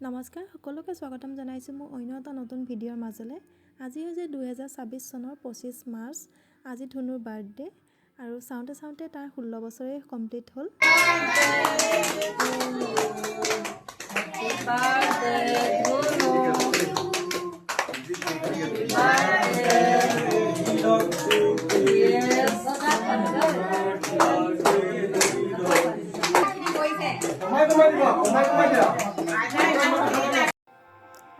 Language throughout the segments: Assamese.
নমস্কাৰ সকলোকে স্বাগতম জনাইছো মোৰ অন্য এটা নতুন ভিডিঅ'ৰ মাজলৈ। আজি হৈছে 2026 চনৰ 25 মাৰ্চ। আজি ধনুৰ বাৰ্থডে আৰু চাওঁতে তাৰ 16 বছৰে কমপ্লিট হ'ল।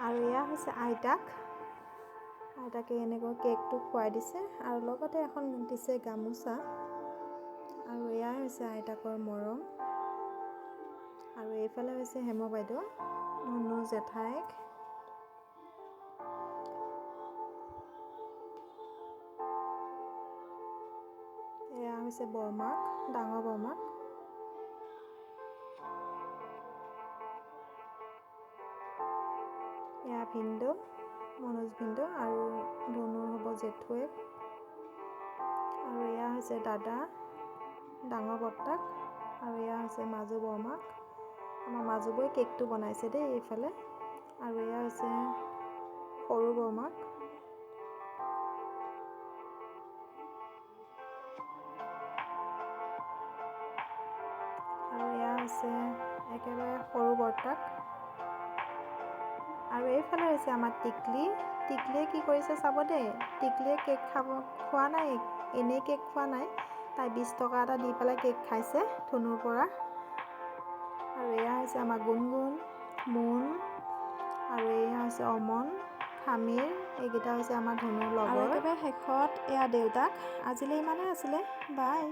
আৰু এয়া হৈছে আইতাকে এনেকৈ কেকটো খুৱাই দিছে আৰু লগতে এখন দিছে গামোচা। আৰু এয়া হৈছে আইতাকৰ মৰম। আৰু এইফালে হৈছে হেম বাইদেউ, ধনু জেঠাইক। এয়া হৈছে বৰমাক, ডাঙৰ বৰমাক। এয়া ভিনদেউ, মনোজ ভিনদেউ আৰু ধনুৰ হ'ব জেঠুৱেক। আৰু এয়া হৈছে দাদা, ডাঙৰ বৰ্তাক। আৰু এয়া হৈছে মাজু বৰমাক। আমাৰ মাজুবই কেকটো বনাইছে দেই এইফালে। আৰু এয়া হৈছে সৰু বৰমাক। আৰু এয়া হৈছে একেবাৰে সৰু বৰ্তাক। আৰু এইফালে হৈছে আমাৰ টিকলিয়ে কি কৰিছে চাব দেই। টিকলিয়ে কেক খোৱা নাই, এনেই কেক খোৱা নাই। তাই 20 টকা এটা দি পেলাই কেক খাইছে ধনুৰ পৰা। আৰু এয়া হৈছে আমাৰ গুণগুণ, মুন, আৰু এয়া হৈছে অমন, খামীৰ। এইকেইটা হৈছে আমাৰ ধনুৰ লগৰ। আৰু একেবাৰে শেষত এয়া দেউতাক। আজিলৈ ইমানেই আছিলে। বাই।